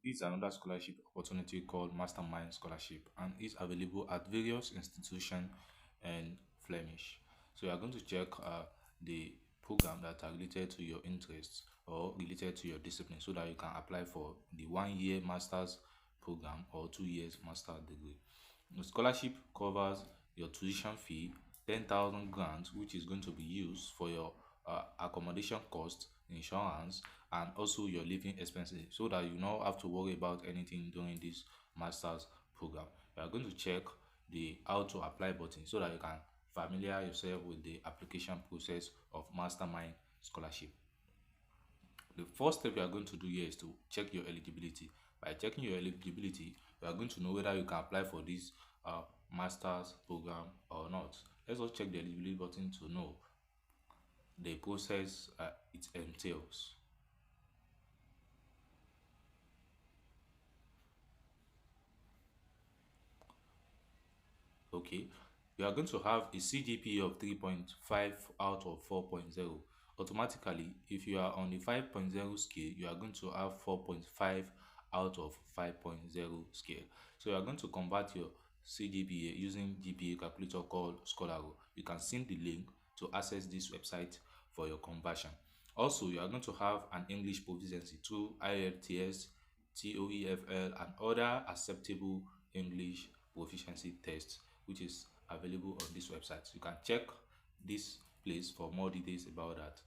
is another scholarship opportunity called Mastermind Scholarship and is available at various institutions and Flemish. So you are going to check the program that are related to your interests or related to your discipline so that you can apply for the 1 year master's program or 2 years master degree. The scholarship covers your tuition fee, 10,000 grants, which is going to be used for your accommodation cost, insurance, and also your living expenses so that you don't have to worry about anything during this master's program. You are going to check the how to apply button so that you can familiar yourself with the application process of Mastermind Scholarship. The first step you are going to do here is to check your eligibility. By checking your eligibility, you are going to know whether you can apply for this master's program or not. Let's just check the eligibility button to know the process it entails. Okay, you are going to have a CGPA of 3.5 out of 4.0. Automatically, if you are on the 5.0 scale, you are going to have 4.5 out of 5.0 scale. So you are going to convert your CGPA using GPA calculator called Scholaro. You can see the link to access this website for your conversion. Also, you are going to have an English proficiency through IELTS, TOEFL, and other acceptable English proficiency tests which is available on this website. You can check this place for more details about that.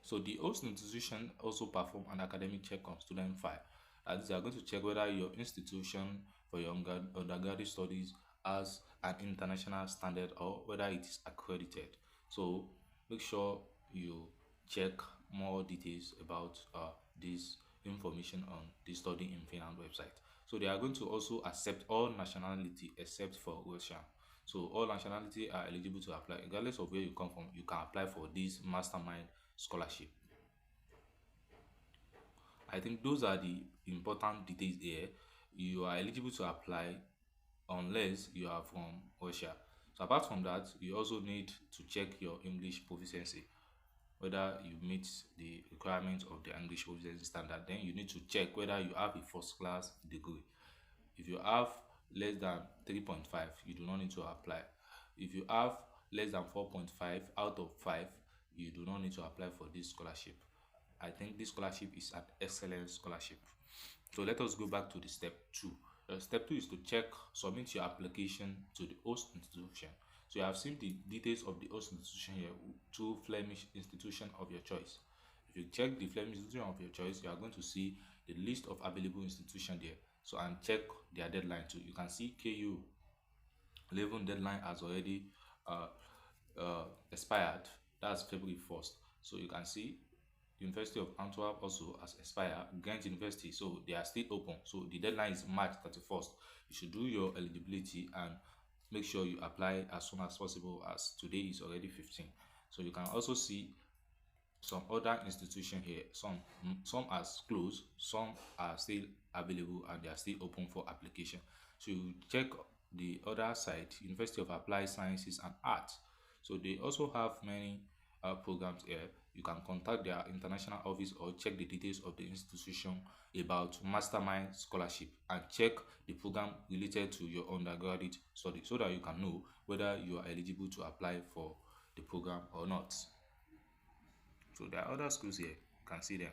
So the host institution also perform an academic check on student file. And they are going to check whether your institution for your undergraduate studies has an international standard or whether it is accredited. So make sure you check more details about this information on the Study in Finland website. So they are going to also accept all nationality except for Russia. So all nationality are eligible to apply. Regardless of where you come from, you can apply for this mastermind scholarship. I think those are the important details here. You are eligible to apply unless you are from Russia. So apart from that, you also need to check your English proficiency, whether you meet the requirements of the English proficiency standard. Then you need to check whether you have a first class degree. If you have less than 3.5, you do not need to apply. If you have less than 4.5 out of 5, you do not need to apply for this scholarship. I think this scholarship is an excellent scholarship. So let us go back to the step 2. Step 2 is to check, submit your application to the host institution. So you have seen the details of the host institution here to Flemish institution of your choice. If you check the Flemish institution of your choice, you are going to see the list of available institutions there. So and check their deadline too. You can see KU 11 deadline has already expired. That's February 1st. So you can see University of Antwerp also has expired. Ghent University, so they are still open. So the deadline is March 31st. You should do your eligibility and make sure you apply as soon as possible as today is already 15. So you can also see some other institution here. Some are closed, some are still available and they are still open for application. So you check the other side, University of Applied Sciences and Arts. So they also have many programs here. You can contact their international office or check the details of the institution about mastermind scholarship and check the program related to your undergraduate study so that you can know whether you are eligible to apply for the program or not. So there are other schools here, you can see them.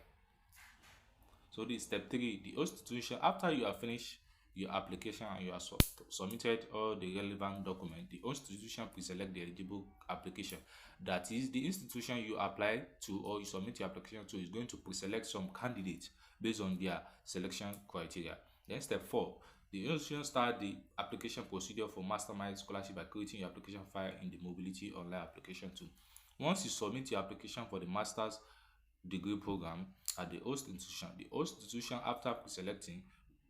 So this step 3, the institution, after you have finished your application and you have submitted all the relevant document, the institution pre-select the eligible application. That is, the institution you apply to or you submit your application to is going to pre-select some candidates based on their selection criteria. Then step 4, the institution start the application procedure for Mastermind Scholarship by creating your application file in the Mobility Online application tool. Once you submit your application for the master's degree program at the host institution after pre-selecting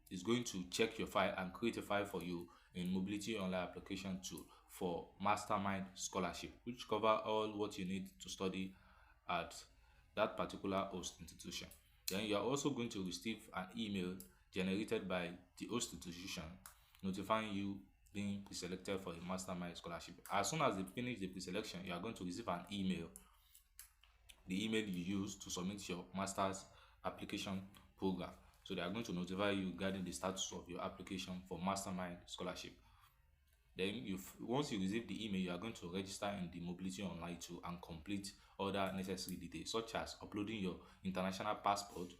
is going to check your file and create a file for you in Mobility Online application tool for Mastermind Scholarship, which cover all what you need to study at that particular host institution. Then you are also going to receive an email generated by the host institution notifying you being pre-selected for a Mastermind Scholarship. As soon as they finish the pre-selection, you are going to receive an email the email you use to submit your master's application program. So they are going to notify you regarding the status of your application for Mastermind scholarship. Then once you receive the email, you are going to register in the mobility online tool and complete other necessary details such as uploading your international passport,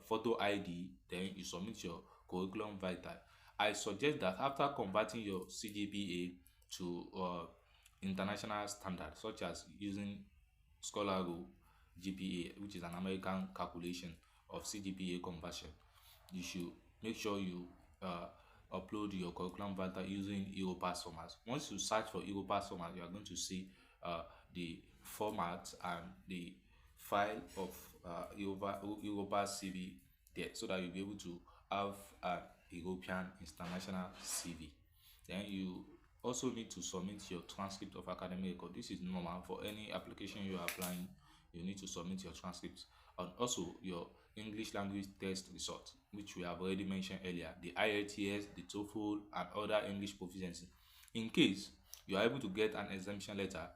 photo ID. Then you submit your curriculum vitae. I suggest that after converting your CGPA to international standard, such as using Scholargo GPA, which is an American calculation of CGPA conversion, you should make sure you upload your curriculum vitae using Europass format. Once you search for Europass format, you are going to see the format and the file of Europass CV there, so that you'll be able to have an European international CV. Then you also need to submit your transcript of academic record. This is normal for any application you are applying. You need to submit your transcripts and also your English language test result, which we have already mentioned earlier, the IELTS, the TOEFL, and other English proficiency. In case you are able to get an exemption letter,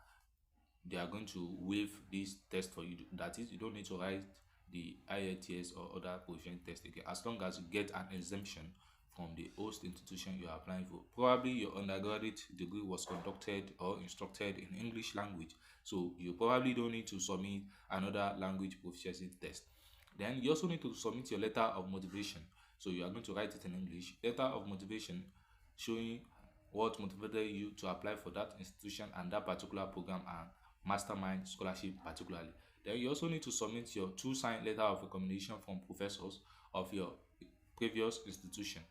they are going to waive this test for you. That is, you don't need to write the IELTS or other proficiency test again, as long as you get an exemption from the host institution you are applying for. Probably your undergraduate degree was conducted or instructed in English language, so you probably don't need to submit another language proficiency test. Then you also need to submit your letter of motivation. So you are going to write it in English. Letter of motivation showing what motivated you to apply for that institution and that particular program and Mastermind scholarship particularly. Then you also need to submit your 2 signed letter of recommendation from professors of your previous institution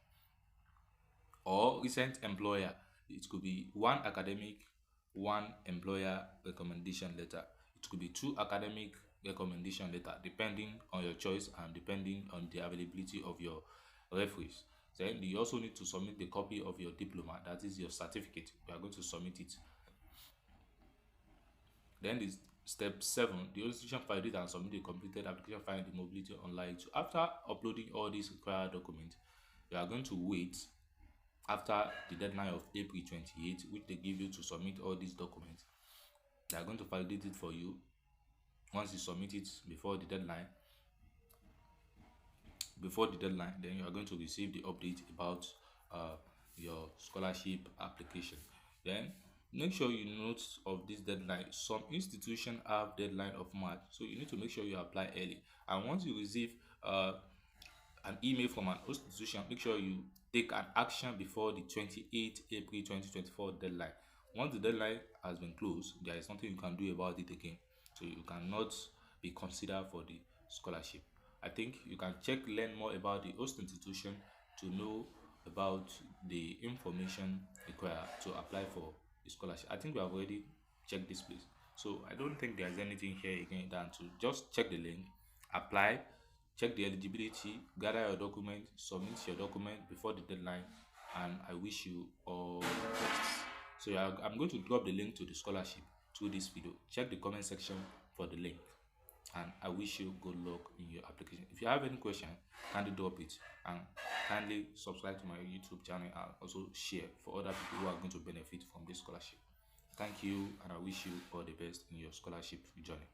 or recent employer. It could be 1 academic, 1 employer recommendation letter. It could be 2 academic recommendation letter, depending on your choice and depending on the availability of your referees. Then you also need to submit the copy of your diploma, that is your certificate. You are going to submit it. Then this step 7, the institution filed it and submit the completed application file in the mobility online. So after uploading all these required documents, you are going to wait after the deadline of April 28, which they give you to submit all these documents. They are going to validate it for you. Once you submit it before the deadline, then you are going to receive the update about your scholarship application. Then make sure you note of this deadline. Some institutions have deadline of March, so you need to make sure you apply early. And once you receive an email from an institution, make sure you take an action before the 28th April 2024 deadline. Once the deadline has been closed, there is nothing you can do about it again, so you cannot be considered for the scholarship. I think you can learn more about the host institution to know about the information required to apply for the scholarship. I think we have already checked this place, so I don't think there's anything here again than to just check the link, apply, check the eligibility, gather your document, submit your document before the deadline, and I wish you all the best. So I'm going to drop the link to the scholarship through this video. Check the comment section for the link, and I wish you good luck in your application. If you have any question, kindly drop it, and kindly subscribe to my YouTube channel and also share for other people who are going to benefit from this scholarship. Thank you, and I wish you all the best in your scholarship journey.